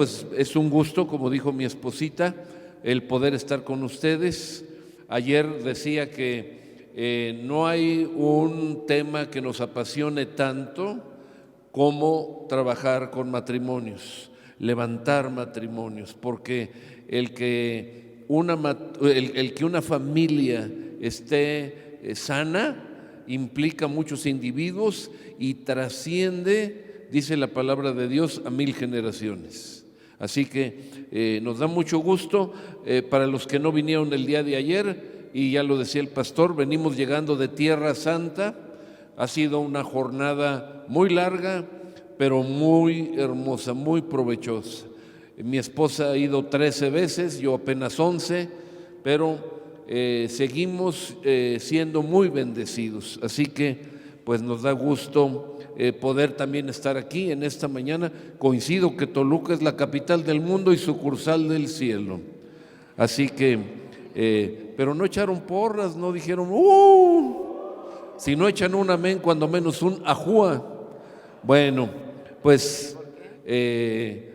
pues es un gusto, como dijo mi esposita, el poder estar con ustedes. Ayer decía que no hay un tema que nos apasione tanto como trabajar con matrimonios, levantar matrimonios, porque el que una familia esté sana implica muchos individuos y trasciende, dice la palabra de Dios, a 1000 generaciones. Así que nos da mucho gusto. Para los que no vinieron el día de ayer, y ya lo decía el pastor, venimos llegando de Tierra Santa. Ha sido una jornada muy larga, pero muy hermosa, muy provechosa. Mi esposa ha ido 13 veces, yo apenas 11, pero seguimos siendo muy bendecidos. Así que pues nos da gusto poder también estar aquí en esta mañana. Coincido que Toluca es la capital del mundo y sucursal del cielo. Así que, pero no echaron porras, no dijeron, si no echan un amén, cuando menos un ajúa. Bueno, pues,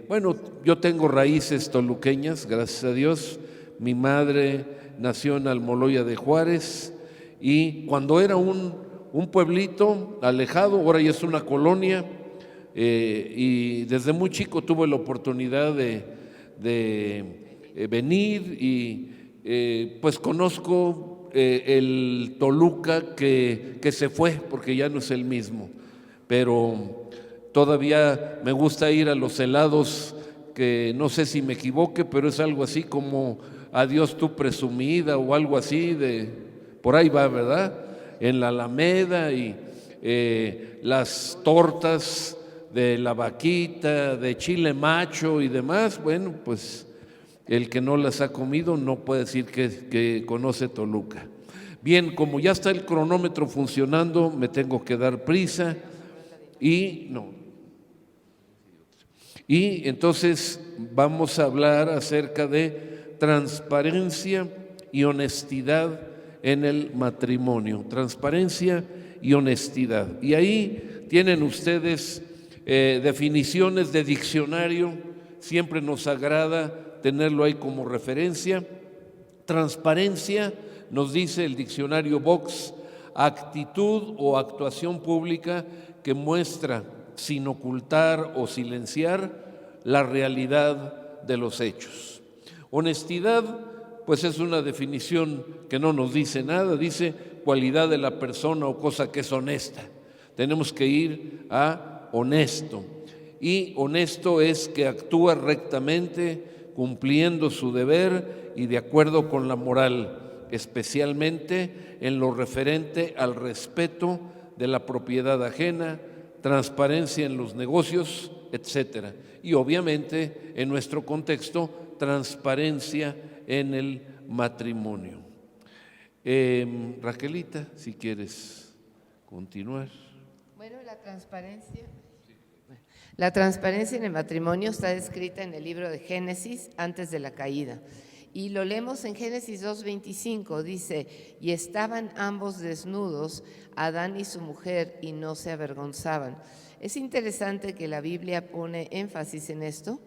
bueno, yo tengo raíces toluqueñas, gracias a Dios. Mi madre nació en Almoloya de Juárez y cuando era un pueblito alejado, ahora ya es una colonia, y desde muy chico tuve la oportunidad de venir y pues conozco el Toluca que se fue porque ya no es el mismo, pero todavía me gusta ir a los helados, que no sé si me equivoque, pero es algo así como adiós tu presumida o algo así, por ahí va, ¿verdad? En la Alameda, y las tortas de la vaquita, de chile macho y demás. Bueno, pues el que no las ha comido no puede decir que conoce Toluca. Bien, como ya está el cronómetro funcionando, me tengo que dar prisa y entonces vamos a hablar acerca de transparencia y honestidad en el matrimonio. Transparencia y honestidad. Y ahí tienen ustedes definiciones de diccionario. Siempre nos agrada tenerlo ahí como referencia. Transparencia, nos dice el diccionario Vox, actitud o actuación pública que muestra, sin ocultar o silenciar, la realidad de los hechos. Honestidad, pues es una definición que no nos dice nada, dice cualidad de la persona o cosa que es honesta. Tenemos que ir a honesto. Y honesto es que actúa rectamente, cumpliendo su deber y de acuerdo con la moral, especialmente en lo referente al respeto de la propiedad ajena, transparencia en los negocios, etcétera. Y obviamente, en nuestro contexto, transparencia en el matrimonio. Raquelita, si quieres continuar. Bueno, la transparencia en el matrimonio está descrita en el libro de Génesis antes de la caída. Y lo leemos en Génesis 2:25, dice, y estaban ambos desnudos, Adán y su mujer, y no se avergonzaban. Es interesante que la Biblia pone énfasis en esto,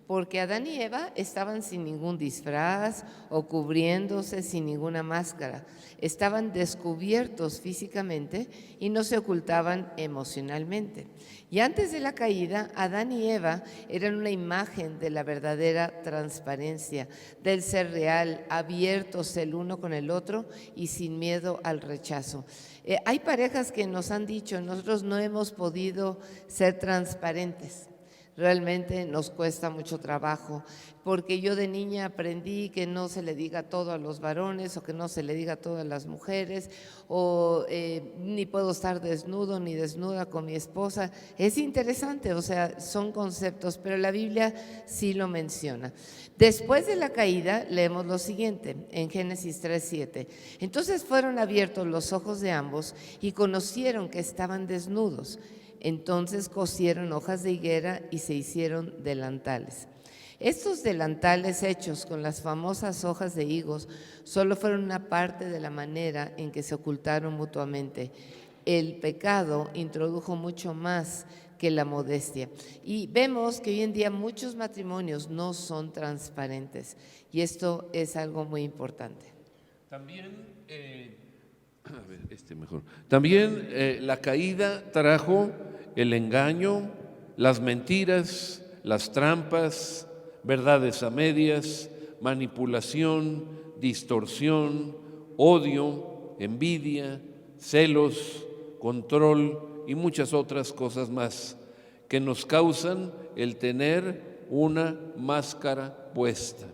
porque Adán y Eva estaban sin ningún disfraz o cubriéndose sin ninguna máscara. Estaban descubiertos físicamente y no se ocultaban emocionalmente. Y antes de la caída, Adán y Eva eran una imagen de la verdadera transparencia, del ser real, abiertos el uno con el otro y sin miedo al rechazo. Hay parejas que nos han dicho, nosotros no hemos podido ser transparentes. Realmente nos cuesta mucho trabajo, porque yo de niña aprendí que no se le diga todo a los varones o que no se le diga todo a las mujeres, o ni puedo estar desnudo ni desnuda con mi esposa. Es interesante, o sea, son conceptos, pero la Biblia sí lo menciona. Después de la caída, leemos lo siguiente, en Génesis 3:7. Entonces fueron abiertos los ojos de ambos y conocieron que estaban desnudos. Entonces cosieron hojas de higuera y se hicieron delantales. Estos delantales hechos con las famosas hojas de higos solo fueron una parte de la manera en que se ocultaron mutuamente. El pecado introdujo mucho más que la modestia. Y vemos que hoy en día muchos matrimonios no son transparentes y esto es algo muy importante. También la caída trajo el engaño, las mentiras, las trampas, verdades a medias, manipulación, distorsión, odio, envidia, celos, control y muchas otras cosas más que nos causan el tener una máscara puesta.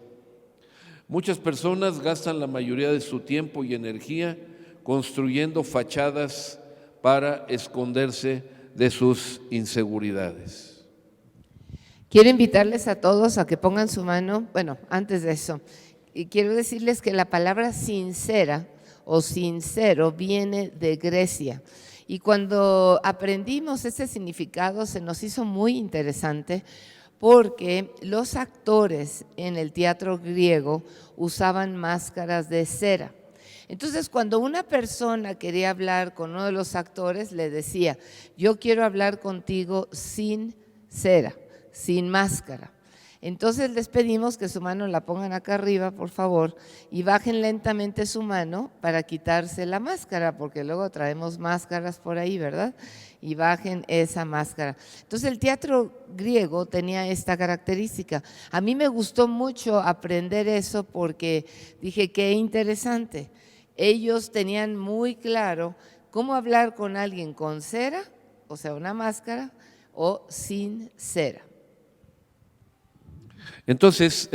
Muchas personas gastan la mayoría de su tiempo y energía construyendo fachadas para esconderse de sus inseguridades. Quiero invitarles a todos a que pongan su mano, bueno, antes de eso, y quiero decirles que la palabra sincera o sincero viene de Grecia. Y cuando aprendimos ese significado se nos hizo muy interesante porque los actores en el teatro griego usaban máscaras de cera. Entonces, cuando una persona quería hablar con uno de los actores, le decía, yo quiero hablar contigo sin cera, sin máscara. Entonces les pedimos que su mano la pongan acá arriba, por favor, y bajen lentamente su mano para quitarse la máscara, porque luego traemos máscaras por ahí, ¿verdad? Y bajen esa máscara. Entonces el teatro griego tenía esta característica. A mí me gustó mucho aprender eso porque dije, qué interesante. Ellos tenían muy claro cómo hablar con alguien con cera, o sea, una máscara, o sin cera. Entonces,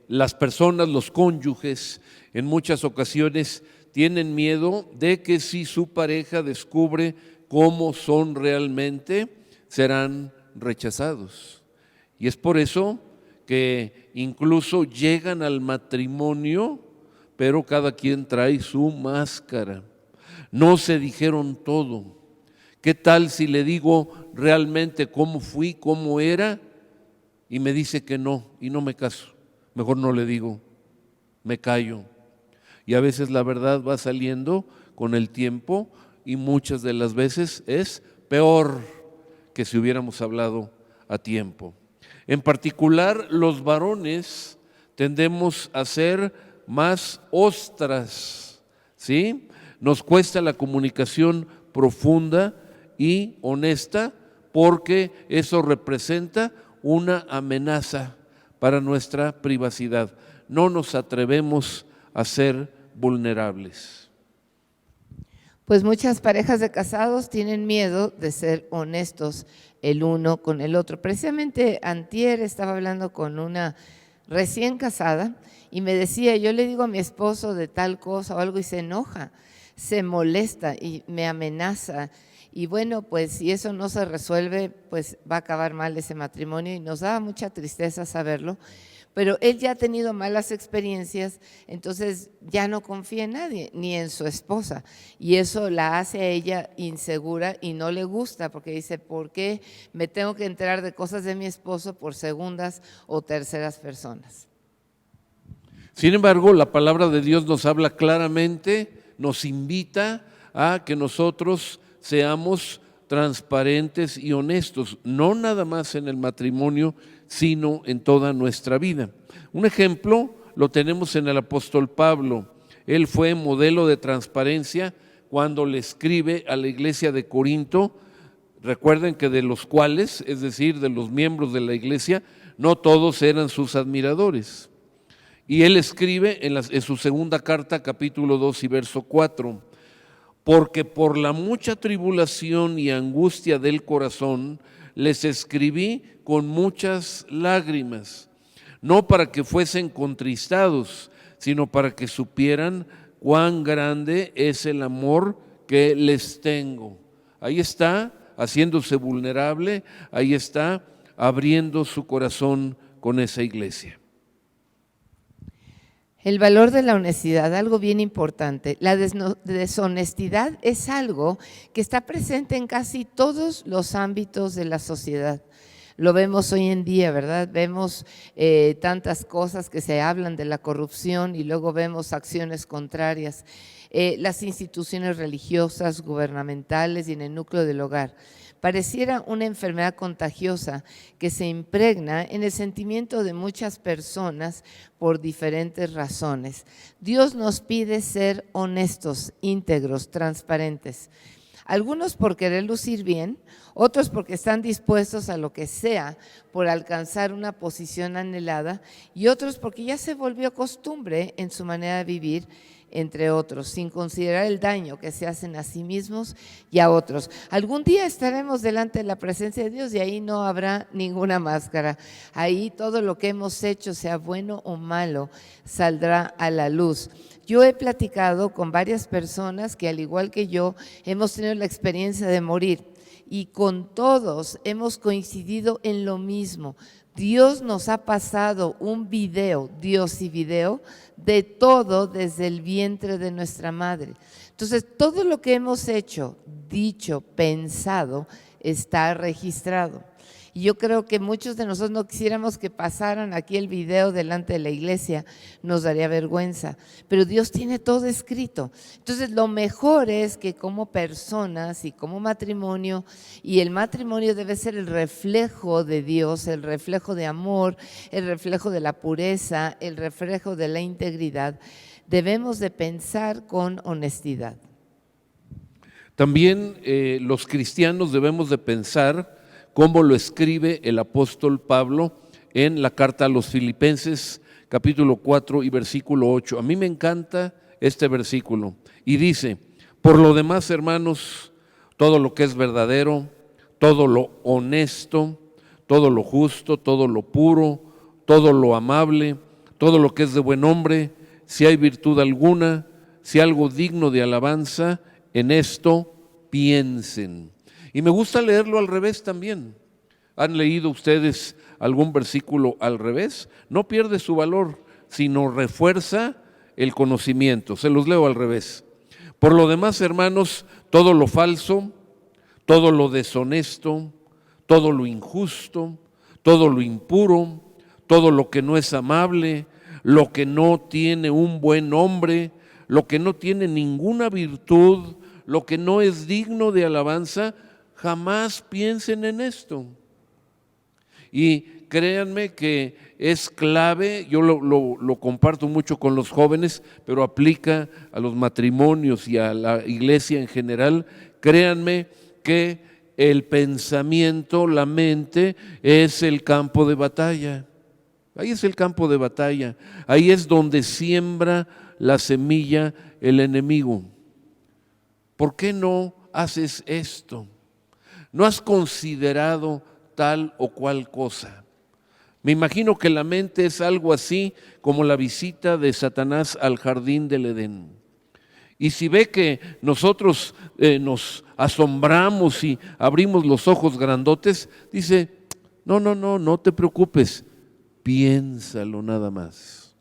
las personas, los cónyuges, en muchas ocasiones tienen miedo de que si su pareja descubre cómo son realmente, serán rechazados. Y es por eso que incluso llegan al matrimonio, pero cada quien trae su máscara. No se dijeron todo. ¿Qué tal si le digo realmente cómo fui, cómo era? Y me dice que no, y no me caso. Mejor no le digo, me callo. Y a veces la verdad va saliendo con el tiempo y muchas de las veces es peor que si hubiéramos hablado a tiempo. En particular, los varones tendemos a ser más ostras, ¿sí? Nos cuesta la comunicación profunda y honesta porque eso representa una amenaza para nuestra privacidad. No nos atrevemos a ser vulnerables. Pues muchas parejas de casados tienen miedo de ser honestos el uno con el otro. Precisamente antier estaba hablando con una recién casada y me decía, yo le digo a mi esposo de tal cosa o algo y se enoja, se molesta y me amenaza. Y bueno, pues si eso no se resuelve, pues va a acabar mal ese matrimonio y nos da mucha tristeza saberlo. Pero él ya ha tenido malas experiencias, entonces ya no confía en nadie, ni en su esposa. Y eso la hace a ella insegura y no le gusta, porque dice, ¿por qué me tengo que enterar de cosas de mi esposo por segundas o terceras personas? Sin embargo, la palabra de Dios nos habla claramente, nos invita a que nosotros seamos transparentes y honestos, no nada más en el matrimonio, sino en toda nuestra vida. Un ejemplo lo tenemos en el apóstol Pablo. Él fue modelo de transparencia cuando le escribe a la iglesia de Corinto. Recuerden que de los cuales, es decir, de los miembros de la iglesia, no todos eran sus admiradores. Y él escribe en su segunda carta, capítulo 2 y verso 4, porque por la mucha tribulación y angustia del corazón les escribí con muchas lágrimas, no para que fuesen contristados, sino para que supieran cuán grande es el amor que les tengo. Ahí está, haciéndose vulnerable, ahí está, abriendo su corazón con esa iglesia. El valor de la honestidad, algo bien importante. La deshonestidad es algo que está presente en casi todos los ámbitos de la sociedad. Lo vemos hoy en día, ¿verdad? Vemos tantas cosas que se hablan de la corrupción y luego vemos acciones contrarias. Las instituciones religiosas, gubernamentales y en el núcleo del hogar. pareciera una enfermedad contagiosa que se impregna en el sentimiento de muchas personas por diferentes razones. Dios nos pide ser honestos, íntegros, transparentes. Algunos por querer lucir bien, otros porque están dispuestos a lo que sea por alcanzar una posición anhelada y otros porque ya se volvió costumbre en su manera de vivir, entre otros, sin considerar el daño que se hacen a sí mismos y a otros. Algún día estaremos delante de la presencia de Dios y ahí no habrá ninguna máscara. Ahí todo lo que hemos hecho, sea bueno o malo, saldrá a la luz. Yo he platicado con varias personas que, al igual que yo, hemos tenido la experiencia de morir y con todos hemos coincidido en lo mismo. Dios nos ha pasado un video, Dios y video, de todo desde el vientre de nuestra madre. Entonces, todo lo que hemos hecho, dicho, pensado, está registrado. Y yo creo que muchos de nosotros no quisiéramos que pasaran aquí el video delante de la iglesia, nos daría vergüenza, pero Dios tiene todo escrito. Entonces lo mejor es que como personas y como matrimonio, y el matrimonio debe ser el reflejo de Dios, el reflejo de amor, el reflejo de la pureza, el reflejo de la integridad, debemos de pensar con honestidad. También los cristianos debemos de pensar como lo escribe el apóstol Pablo en la carta a los Filipenses, capítulo 4 y versículo 8. A mí me encanta este versículo y dice: por lo demás, hermanos, todo lo que es verdadero, todo lo honesto, todo lo justo, todo lo puro, todo lo amable, todo lo que es de buen nombre, si hay virtud alguna, si algo digno de alabanza, en esto piensen. Y me gusta leerlo al revés también. ¿Han leído ustedes algún versículo al revés? No pierde su valor, sino refuerza el conocimiento. Se los leo al revés. Por lo demás, hermanos, todo lo falso, todo lo deshonesto, todo lo injusto, todo lo impuro, todo lo que no es amable, lo que no tiene un buen nombre, lo que no tiene ninguna virtud, lo que no es digno de alabanza, jamás piensen en esto. Y créanme que es clave, yo lo comparto mucho con los jóvenes, pero aplica a los matrimonios y a la iglesia en general. Créanme que el pensamiento, la mente, es el campo de batalla. Ahí es el campo de batalla, ahí es donde siembra la semilla el enemigo. ¿Por qué no haces esto? ¿No has considerado tal o cual cosa? Me imagino que la mente es algo así como la visita de Satanás al jardín del Edén. Y si ve que nosotros nos asombramos y abrimos los ojos grandotes, dice: no te preocupes, piénsalo nada más.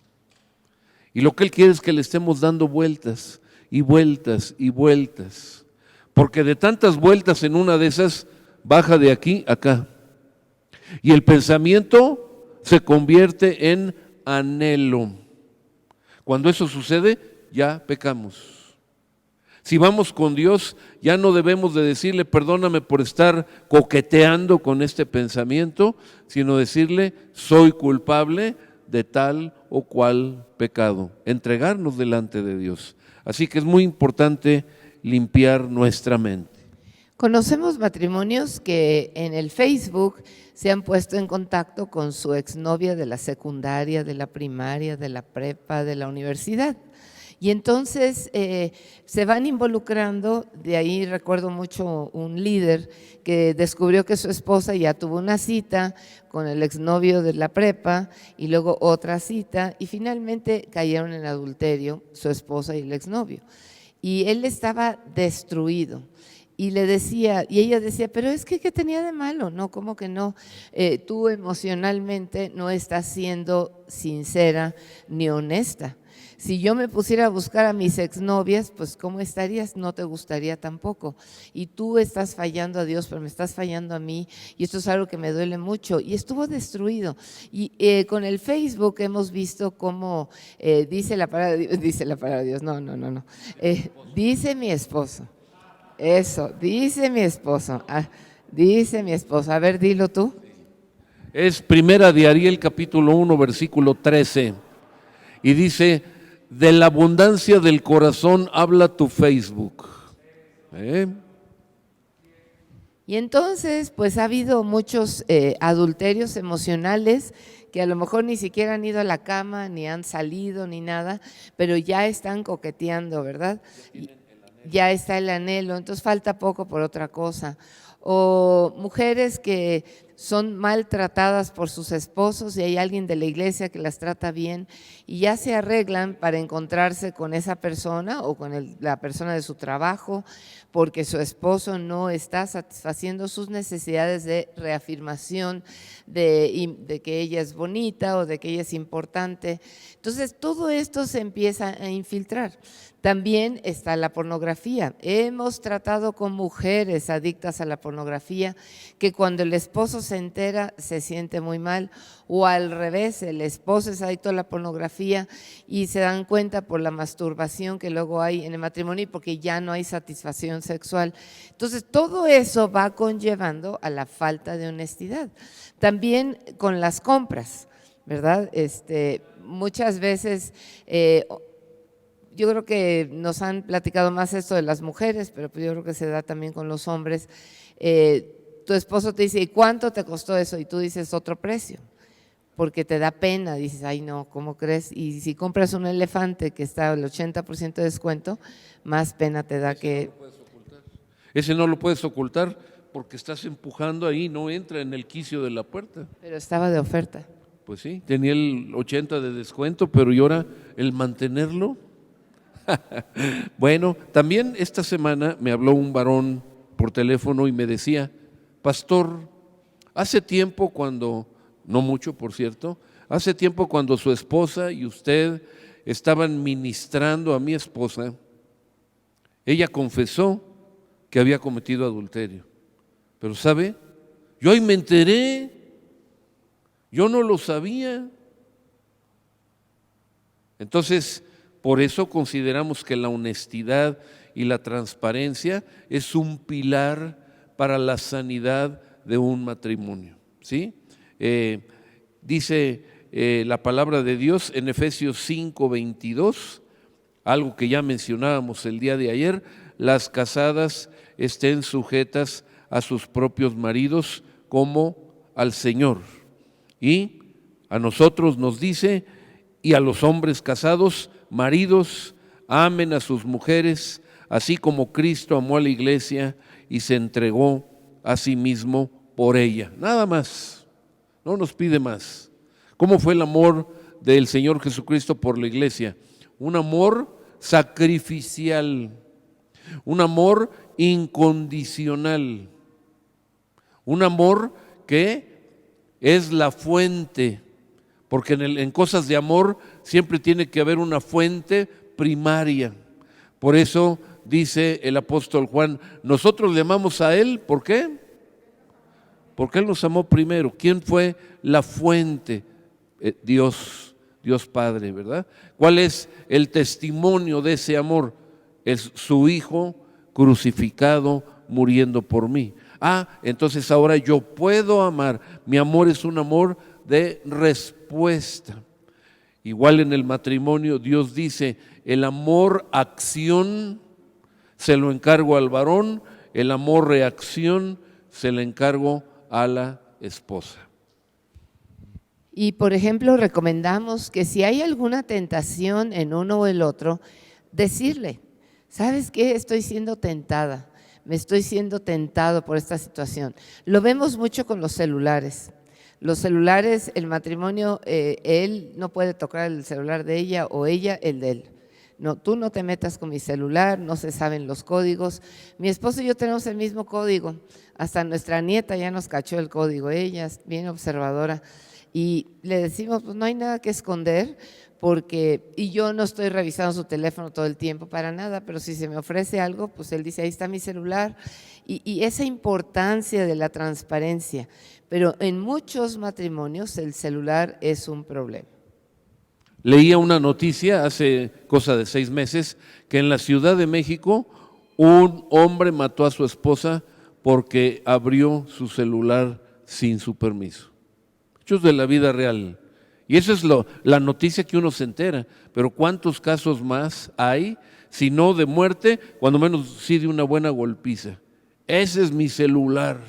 Y lo que Él quiere es que le estemos dando vueltas y vueltas y vueltas. Porque de tantas vueltas en una de esas, baja de aquí a acá. Y el pensamiento se convierte en anhelo. Cuando eso sucede, ya pecamos. Si vamos con Dios, ya no debemos de decirle: perdóname por estar coqueteando con este pensamiento, sino decirle: soy culpable de tal o cual pecado. Entregarnos delante de Dios. Así que es muy importante limpiar nuestra mente. Conocemos matrimonios que en el Facebook se han puesto en contacto con su exnovia de la secundaria, de la primaria, de la prepa, de la universidad. Y entonces se van involucrando. De ahí recuerdo mucho un líder que descubrió que su esposa ya tuvo una cita con el exnovio de la prepa y luego otra cita y finalmente cayeron en adulterio su esposa y el exnovio. Y él estaba destruido. Y le decía, y ella decía: pero es que ¿qué tenía de malo? No, ¿cómo que no? Tú emocionalmente no estás siendo sincera ni honesta. Si yo me pusiera a buscar a mis exnovias, pues ¿cómo estarías? No te gustaría tampoco. Y tú estás fallando a Dios, pero me estás fallando a mí, y esto es algo que me duele mucho. Y estuvo destruido. Y con el Facebook hemos visto cómo dice la palabra de Dios, no. Dice mi esposo. Eso, dice mi esposo. Dice mi esposa, a ver, dilo tú. Es Primera de Ariel, capítulo 1, versículo 13. Y dice, de la abundancia del corazón habla tu Facebook. Y entonces, pues ha habido muchos adulterios emocionales que a lo mejor ni siquiera han ido a la cama, ni han salido, ni nada, pero ya están coqueteando, ¿verdad? Ya está el anhelo, entonces falta poco por otra cosa. O mujeres que son maltratadas por sus esposos y hay alguien de la iglesia que las trata bien y ya se arreglan para encontrarse con esa persona o con la persona de su trabajo porque su esposo no está satisfaciendo sus necesidades de reafirmación de que ella es bonita o de que ella es importante. Entonces todo esto se empieza a infiltrar. También está la pornografía. Hemos tratado con mujeres adictas a la pornografía que cuando el esposo se entera se siente muy mal, o al revés, el esposo es adicto a la pornografía y se dan cuenta por la masturbación que luego hay en el matrimonio porque ya no hay satisfacción sexual. Entonces todo eso va conllevando a la falta de honestidad. También con las compras, ¿verdad? Muchas veces yo creo que nos han platicado más esto de las mujeres, pero pues yo creo que se da también con los hombres. Tu esposo te dice, ¿y cuánto te costó eso? Y tú dices otro precio, porque te da pena, dices, ay no, ¿cómo crees? Y si compras un elefante que está al 80% de descuento, más pena te da que… Ese no lo puedes ocultar porque estás empujando ahí, no entra en el quicio de la puerta. Pero estaba de oferta. Pues sí, tenía el 80 de descuento, pero ¿y ahora el mantenerlo? Bueno, también esta semana me habló un varón por teléfono y me decía, pastor, hace tiempo cuando, no mucho por cierto, hace tiempo cuando su esposa y usted estaban ministrando a mi esposa, ella confesó que había cometido adulterio. Pero ¿sabe? Yo ahí me enteré, yo no lo sabía. Entonces, por eso consideramos que la honestidad y la transparencia es un pilar para la sanidad de un matrimonio, ¿sí? Dice la palabra de Dios en Efesios 5:22, algo que ya mencionábamos el día de ayer, las casadas estén sujetas a sus propios maridos como al Señor. Y a nosotros nos dice, y a los hombres casados, maridos, amen a sus mujeres, así como Cristo amó a la iglesia y se entregó a sí mismo por ella. Nada más, no nos pide más. ¿Cómo fue el amor del Señor Jesucristo por la iglesia? Un amor sacrificial, un amor incondicional, un amor que es la fuente, porque en cosas de amor siempre tiene que haber una fuente primaria. Por eso dice el apóstol Juan, nosotros le amamos a Él, ¿por qué? Porque Él nos amó primero. ¿Quién fue la fuente? Dios Padre, ¿verdad? ¿Cuál es el testimonio de ese amor? Es su Hijo crucificado, muriendo por mí. Entonces ahora yo puedo amar. Mi amor es un amor de respuesta. Igual en el matrimonio Dios dice, el amor acción se lo encargo al varón, el amor reacción se le encargo a la esposa. Y por ejemplo recomendamos que si hay alguna tentación en uno o el otro, decirle, ¿sabes qué? Estoy siendo tentada, me estoy siendo tentado por esta situación. Lo vemos mucho con los celulares. Los celulares, el matrimonio, él no puede tocar el celular de ella o ella el de él. No, tú no te metas con mi celular, no se saben los códigos. Mi esposo y yo tenemos el mismo código, hasta nuestra nieta ya nos cachó el código, ella es bien observadora. Y le decimos, pues no hay nada que esconder, y yo no estoy revisando su teléfono todo el tiempo para nada, pero si se me ofrece algo, pues él dice, ahí está mi celular. Y esa importancia de la transparencia, pero en muchos matrimonios el celular es un problema. Leía una noticia hace cosa de 6 meses que en la Ciudad de México un hombre mató a su esposa porque abrió su celular sin su permiso. Hechos de la vida real. Y esa es la noticia que uno se entera. Pero ¿cuántos casos más hay? Si no de muerte, cuando menos sí de una buena golpiza. Ese es mi celular.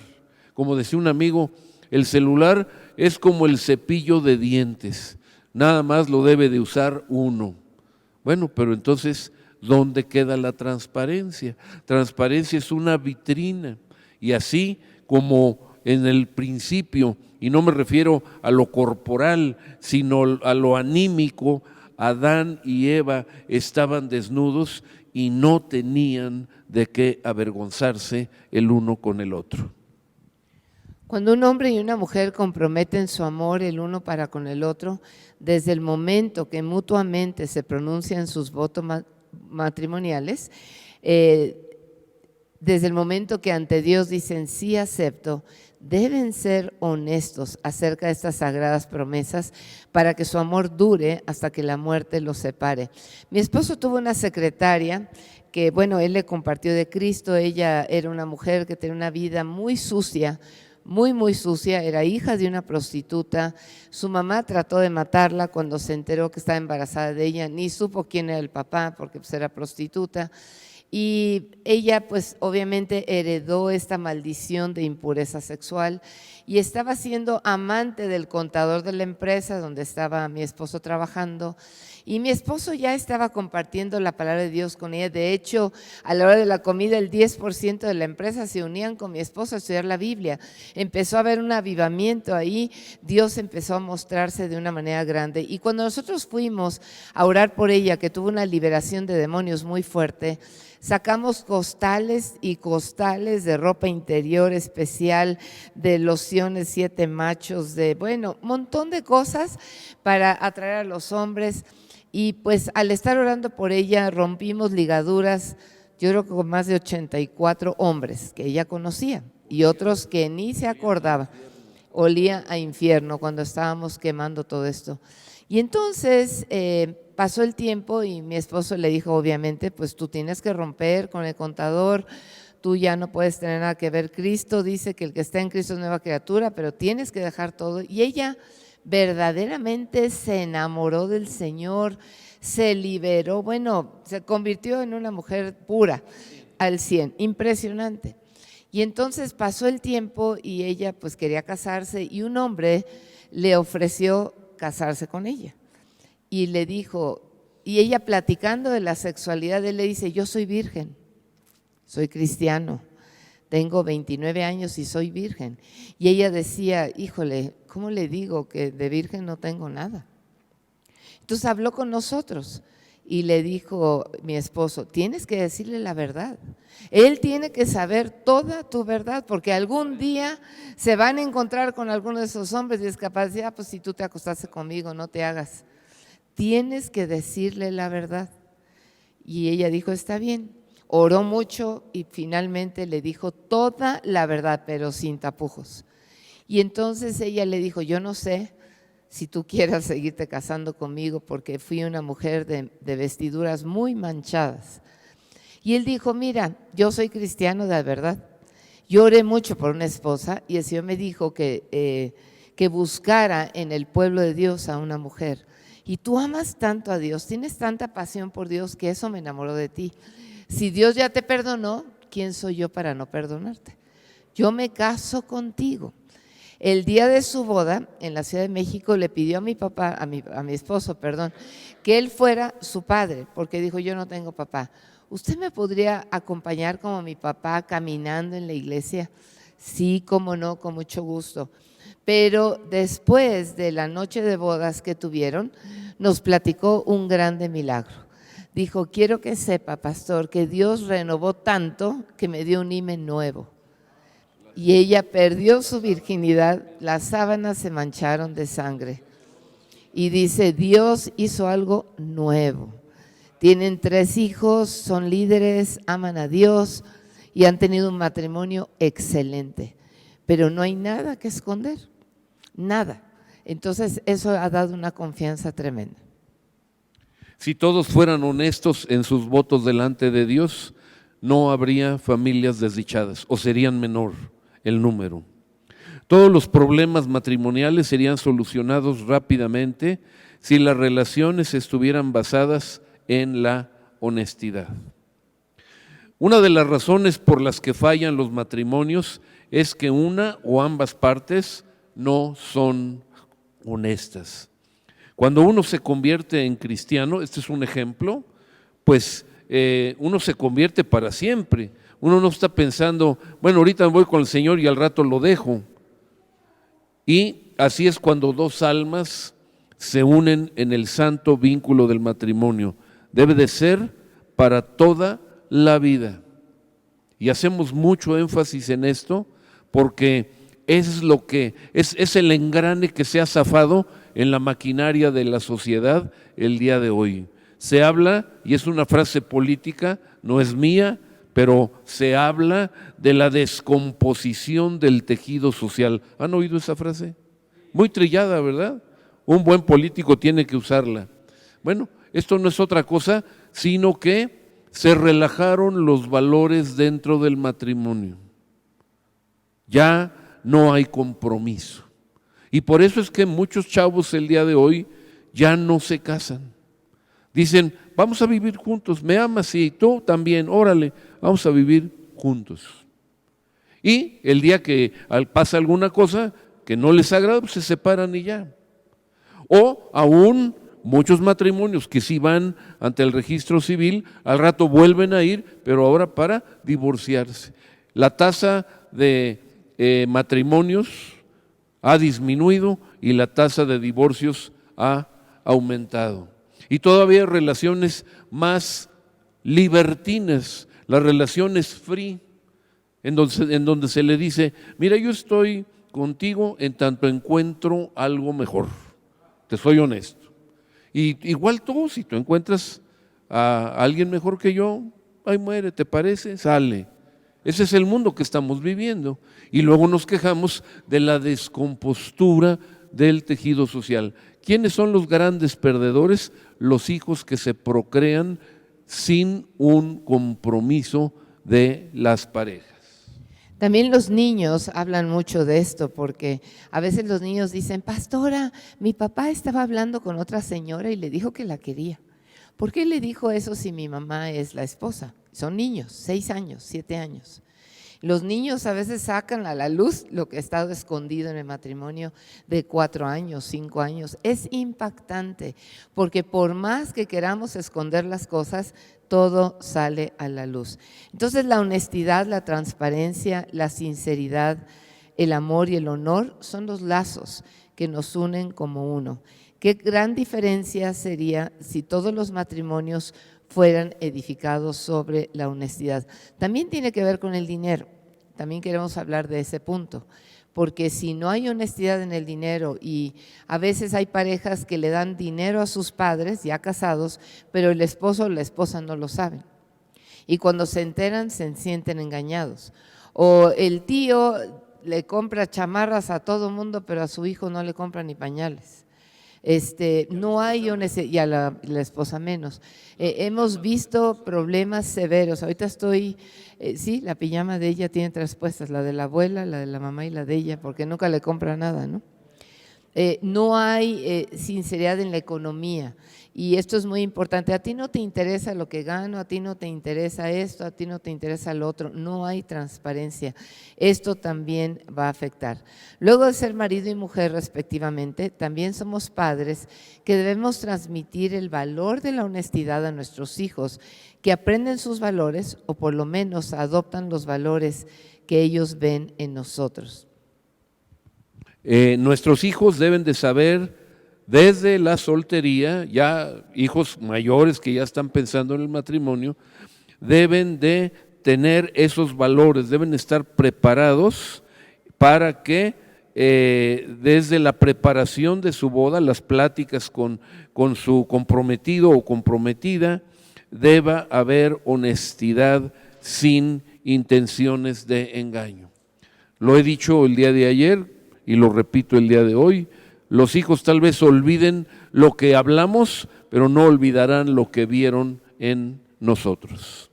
Como decía un amigo, el celular es como el cepillo de dientes. Nada más lo debe de usar uno. Bueno, pero entonces, ¿dónde queda la transparencia? Transparencia es una vitrina. Y así como en el principio, y no me refiero a lo corporal, sino a lo anímico, Adán y Eva estaban desnudos y no tenían de qué avergonzarse el uno con el otro. Cuando un hombre y una mujer comprometen su amor el uno para con el otro, desde el momento que mutuamente se pronuncian sus votos matrimoniales, desde el momento que ante Dios dicen sí acepto, deben ser honestos acerca de estas sagradas promesas para que su amor dure hasta que la muerte los separe. Mi esposo tuvo una secretaria que, bueno, él le compartió de Cristo. Ella era una mujer que tenía una vida muy sucia, muy sucia, era hija de una prostituta. Su mamá trató de matarla cuando se enteró que estaba embarazada de ella, ni supo quién era el papá porque pues era prostituta. Y ella pues obviamente heredó esta maldición de impureza sexual y estaba siendo amante del contador de la empresa donde estaba mi esposo trabajando, y mi esposo ya estaba compartiendo la palabra de Dios con ella. De hecho, a la hora de la comida el 10% de la empresa se unían con mi esposo a estudiar la Biblia. Empezó a haber un avivamiento ahí, Dios empezó a mostrarse de una manera grande, y cuando nosotros fuimos a orar por ella, que tuvo una liberación de demonios muy fuerte, sacamos costales y costales de ropa interior especial, de lociones 7 machos, de bueno, un montón de cosas para atraer a los hombres. Y pues al estar orando por ella rompimos ligaduras, yo creo que con más de 84 hombres que ella conocía y otros que ni se acordaba. Olía a infierno cuando estábamos quemando todo esto. Y entonces pasó el tiempo y mi esposo le dijo, obviamente, pues tú tienes que romper con el contador, tú ya no puedes tener nada que ver. Cristo dice que el que está en Cristo es nueva criatura, pero tienes que dejar todo. Y ella verdaderamente se enamoró del Señor, se liberó, bueno, se convirtió en una mujer pura al 100, impresionante. Y entonces pasó el tiempo y ella pues quería casarse y un hombre le ofreció casarse con ella. Y le dijo, y ella platicando de la sexualidad, él le dice, yo soy virgen, soy cristiano, tengo 29 años y soy virgen. Y ella decía, híjole, ¿cómo le digo que de virgen no tengo nada? Entonces habló con nosotros y le dijo mi esposo, tienes que decirle la verdad. Él tiene que saber toda tu verdad, porque algún día se van a encontrar con alguno de esos hombres y es capaz de decir, pues si tú te acostaste conmigo, no te hagas. Tienes que decirle la verdad. Y ella dijo, está bien. Oró mucho y finalmente le dijo toda la verdad, pero sin tapujos. Y entonces ella le dijo, yo no sé si tú quieras seguirte casando conmigo porque fui una mujer de vestiduras muy manchadas. Y él dijo, mira, yo soy cristiano de verdad. Yo oré mucho por una esposa y el Señor me dijo que buscara en el pueblo de Dios a una mujer. Y tú amas tanto a Dios, tienes tanta pasión por Dios que eso me enamoró de ti. Si Dios ya te perdonó, ¿quién soy yo para no perdonarte? Yo me caso contigo. El día de su boda en la Ciudad de México le pidió a mi papá, a mi esposo, perdón, que él fuera su padre, porque dijo, yo no tengo papá. ¿Usted me podría acompañar como mi papá caminando en la iglesia? Sí, cómo no, con mucho gusto. Pero después de la noche de bodas que tuvieron, nos platicó un grande milagro. Dijo, quiero que sepa, pastor, que Dios renovó tanto que me dio un himen nuevo. Y ella perdió su virginidad, las sábanas se mancharon de sangre. Y dice, Dios hizo algo nuevo. Tienen 3 hijos, son líderes, aman a Dios y han tenido un matrimonio excelente. Pero no hay nada que esconder, nada. Entonces eso ha dado una confianza tremenda. Si todos fueran honestos en sus votos delante de Dios, no habría familias desdichadas o serían menor el número. Todos los problemas matrimoniales serían solucionados rápidamente si las relaciones estuvieran basadas en la honestidad. Una de las razones por las que fallan los matrimonios es que una o ambas partes no son honestas. Cuando uno se convierte en cristiano, este es un ejemplo, pues uno se convierte para siempre. Uno no está pensando, bueno, ahorita voy con el Señor y al rato lo dejo. Y así es cuando dos almas se unen en el santo vínculo del matrimonio. Debe de ser para toda la vida. Y hacemos mucho énfasis en esto porque es lo que es el engrane que se ha zafado en la maquinaria de la sociedad el día de hoy. Se habla, y es una frase política, no es mía, pero se habla de la descomposición del tejido social. ¿Han oído esa frase? Muy trillada, ¿verdad? Un buen político tiene que usarla. Bueno, esto no es otra cosa, sino que se relajaron los valores dentro del matrimonio. Ya no hay compromiso. Y por eso es que muchos chavos el día de hoy ya no se casan. Dicen, vamos a vivir juntos, me amas, sí, tú también, órale, vamos a vivir juntos. Y el día que pasa alguna cosa que no les agrada, pues se separan y ya. O aún muchos matrimonios que sí van ante el registro civil, al rato vuelven a ir, pero ahora para divorciarse. La tasa de matrimonios ha disminuido y la tasa de divorcios ha aumentado. Y todavía hay relaciones más libertinas, las relaciones free, en donde se le dice, mira, yo estoy contigo en tanto encuentro algo mejor, te soy honesto. Y igual tú, si tú encuentras a alguien mejor que yo, ahí muere, ¿te parece? Sale. Ese es el mundo que estamos viviendo. Y luego nos quejamos de la descompostura del tejido social. ¿Quiénes son los grandes perdedores? Los hijos que se procrean sin un compromiso de las parejas. También los niños hablan mucho de esto porque a veces los niños dicen, pastora, mi papá estaba hablando con otra señora y le dijo que la quería. ¿Por qué le dijo eso si mi mamá es la esposa? Son niños, 6 años, 7 años. Los niños a veces sacan a la luz lo que ha estado escondido en el matrimonio de 4 años, 5 años. Es impactante porque por más que queramos esconder las cosas, todo sale a la luz. Entonces la honestidad, la transparencia, la sinceridad, el amor y el honor son los lazos que nos unen como uno. Qué gran diferencia sería si todos los matrimonios fueran edificados sobre la honestidad. También tiene que ver con el dinero, también queremos hablar de ese punto, porque si no hay honestidad en el dinero y a veces hay parejas que le dan dinero a sus padres ya casados, pero el esposo o la esposa no lo saben y cuando se enteran se sienten engañados. O el tío le compra chamarras a todo mundo, pero a su hijo no le compra ni pañales. No hay honestidad, y a la esposa menos. Hemos visto problemas severos. Ahorita sí, la pijama de ella tiene 3 puestas, la de la abuela, la de la mamá y la de ella, porque nunca le compra nada, ¿no? No hay sinceridad en la economía y esto es muy importante. A ti no te interesa lo que gano, a ti no te interesa esto, a ti no te interesa lo otro, no hay transparencia. Esto también va a afectar. Luego de ser marido y mujer respectivamente, también somos padres que debemos transmitir el valor de la honestidad a nuestros hijos, que aprenden sus valores o por lo menos adoptan los valores que ellos ven en nosotros. Nuestros hijos deben de saber desde la soltería, ya hijos mayores que ya están pensando en el matrimonio, deben de tener esos valores, deben estar preparados para que desde la preparación de su boda, las pláticas con su comprometido o comprometida, deba haber honestidad sin intenciones de engaño. Lo he dicho el día de ayer y lo repito el día de hoy, los hijos tal vez olviden lo que hablamos, pero no olvidarán lo que vieron en nosotros.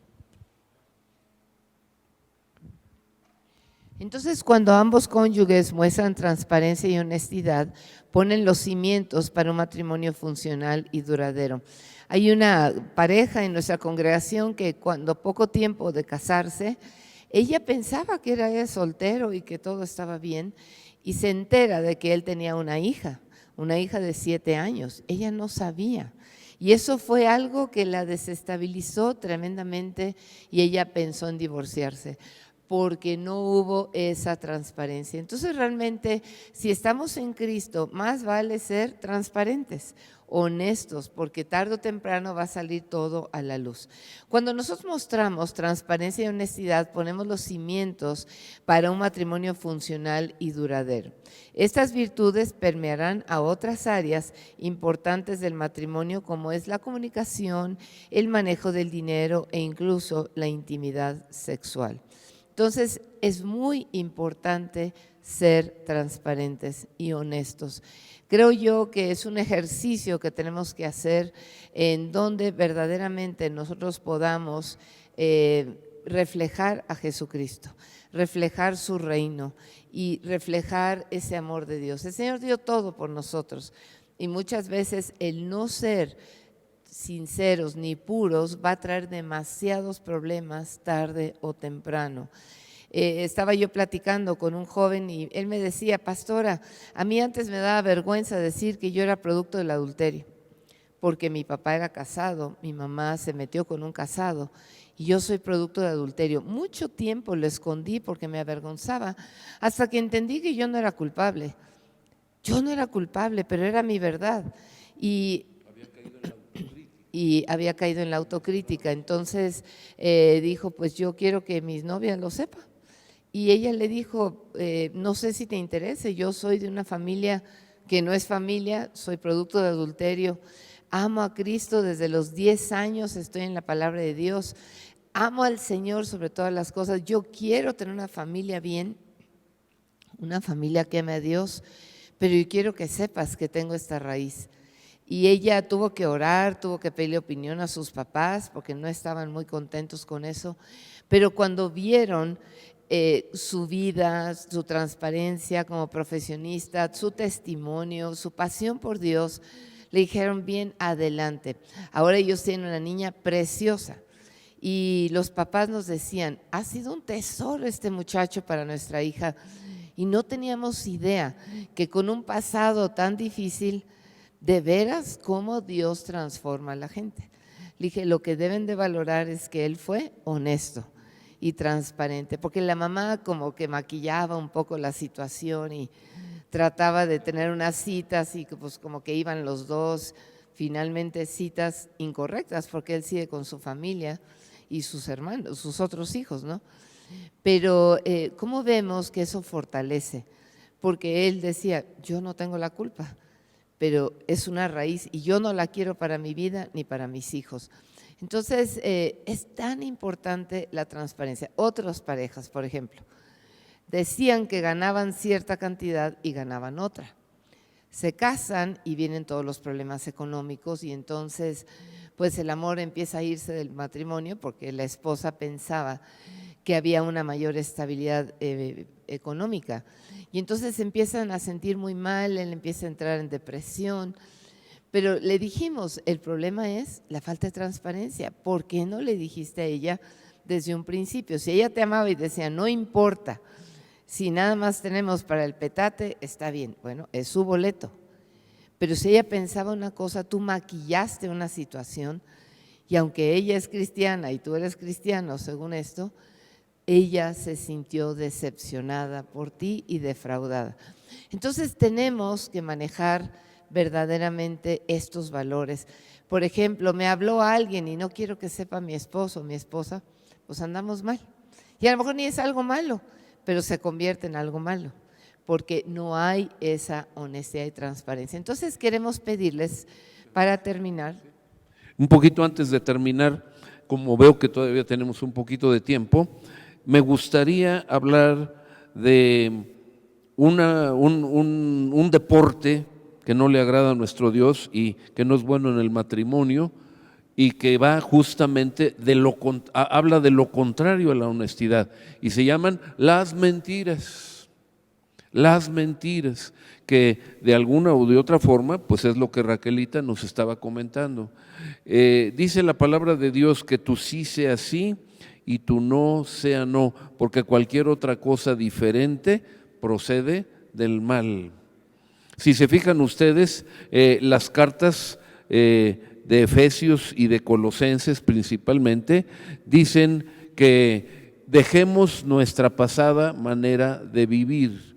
Entonces, cuando ambos cónyuges muestran transparencia y honestidad, ponen los cimientos para un matrimonio funcional y duradero. Hay una pareja en nuestra congregación que cuando poco tiempo de casarse, ella pensaba que era él soltero y que todo estaba bien, y se entera de que él tenía una hija de 7 años. Ella no sabía. Y eso fue algo que la desestabilizó tremendamente y ella pensó en divorciarse porque no hubo esa transparencia. Entonces realmente, si estamos en Cristo, más vale ser transparentes, honestos, porque tarde o temprano va a salir todo a la luz. Cuando nosotros mostramos transparencia y honestidad, ponemos los cimientos para un matrimonio funcional y duradero. Estas virtudes permearán a otras áreas importantes del matrimonio, como es la comunicación, el manejo del dinero e incluso la intimidad sexual. Entonces, es muy importante ser transparentes y honestos. Creo yo que es un ejercicio que tenemos que hacer en donde verdaderamente nosotros podamos reflejar a Jesucristo, reflejar su reino y reflejar ese amor de Dios. El Señor dio todo por nosotros y muchas veces el no ser sinceros ni puros va a traer demasiados problemas tarde o temprano. Estaba yo platicando con un joven y él me decía: pastora, a mí antes me daba vergüenza decir que yo era producto del adulterio, porque mi papá era casado, mi mamá se metió con un casado y yo soy producto de adulterio. Mucho tiempo lo escondí porque me avergonzaba, hasta que entendí que yo no era culpable. Yo no era culpable, pero era mi verdad. Y había caído en la autocrítica. Entonces dijo: pues yo quiero que mis novias lo sepan. Y ella le dijo: no sé si te interese, yo soy de una familia que no es familia, soy producto de adulterio, amo a Cristo desde los 10 años, estoy en la palabra de Dios, amo al Señor sobre todas las cosas, yo quiero tener una familia bien, una familia que ame a Dios, pero yo quiero que sepas que tengo esta raíz. Y ella tuvo que orar, tuvo que pedirle opinión a sus papás porque no estaban muy contentos con eso, pero cuando vieron su vida, su transparencia como profesionista, su testimonio, su pasión por Dios, le dijeron: bien, adelante. Ahora ellos tienen una niña preciosa y los papás nos decían: ha sido un tesoro este muchacho para nuestra hija, y no teníamos idea que con un pasado tan difícil, de veras cómo Dios transforma a la gente. Le dije: lo que deben de valorar es que él fue honesto y transparente, porque la mamá como que maquillaba un poco la situación y trataba de tener unas citas y pues como que iban los dos, finalmente citas incorrectas, porque él sigue con su familia y sus hermanos, sus otros hijos, ¿no? Pero ¿cómo vemos que eso fortalece? Porque él decía: yo no tengo la culpa, pero es una raíz y yo no la quiero para mi vida ni para mis hijos. Entonces, es tan importante la transparencia. Otras parejas, por ejemplo, decían que ganaban cierta cantidad y ganaban otra. Se casan y vienen todos los problemas económicos y entonces pues el amor empieza a irse del matrimonio porque la esposa pensaba que había una mayor estabilidad económica. Y entonces se empiezan a sentir muy mal, él empieza a entrar en depresión. Pero le dijimos: el problema es la falta de transparencia. ¿Por qué no le dijiste a ella desde un principio? Si ella te amaba y decía: no importa, si nada más tenemos para el petate, está bien, bueno, es su boleto. Pero si ella pensaba una cosa, tú maquillaste una situación, y aunque ella es cristiana y tú eres cristiano, según esto, ella se sintió decepcionada por ti y defraudada. Entonces tenemos que manejar verdaderamente estos valores. Por ejemplo, me habló alguien y no quiero que sepa mi esposo o mi esposa, pues andamos mal. Y a lo mejor ni es algo malo, pero se convierte en algo malo, porque no hay esa honestidad y transparencia. Entonces queremos pedirles, para terminar. Un poquito antes de terminar, como veo que todavía tenemos un poquito de tiempo, me gustaría hablar de un deporte que no le agrada a nuestro Dios y que no es bueno en el matrimonio, y que va justamente habla de lo contrario a la honestidad, y se llaman las mentiras. Las mentiras, que de alguna u de otra forma, pues es lo que Raquelita nos estaba comentando. Dice la palabra de Dios que tu sí sea sí y tu no sea no, porque cualquier otra cosa diferente procede del mal. Si se fijan ustedes, las cartas de Efesios y de Colosenses principalmente dicen que dejemos nuestra pasada manera de vivir,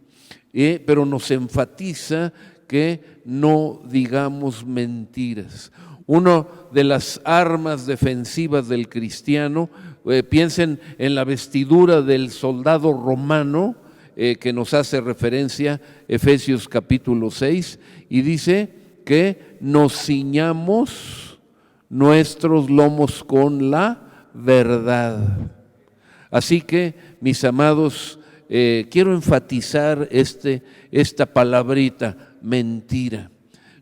pero nos enfatiza que no digamos mentiras. Una de las armas defensivas del cristiano, piensen en la vestidura del soldado romano, que nos hace referencia Efesios capítulo 6, y dice que nos ciñamos nuestros lomos con la verdad. Así que, mis amados, quiero enfatizar esta palabrita, mentira.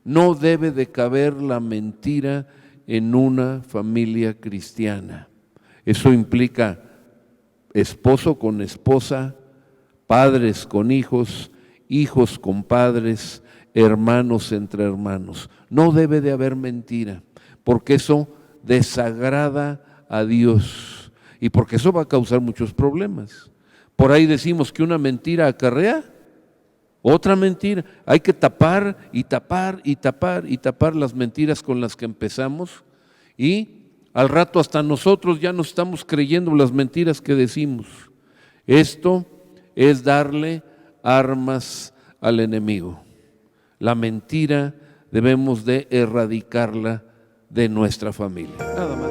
No debe de caber la mentira en una familia cristiana. Eso implica esposo con esposa, padres con hijos, hijos con padres, hermanos entre hermanos. No debe de haber mentira, porque eso desagrada a Dios y porque eso va a causar muchos problemas. Por ahí decimos que una mentira acarrea otra mentira. Hay que tapar y tapar y tapar y tapar las mentiras con las que empezamos, y al rato hasta nosotros ya no estamos creyendo las mentiras que decimos. Esto es darle armas al enemigo. La mentira debemos de erradicarla de nuestra familia. Nada más.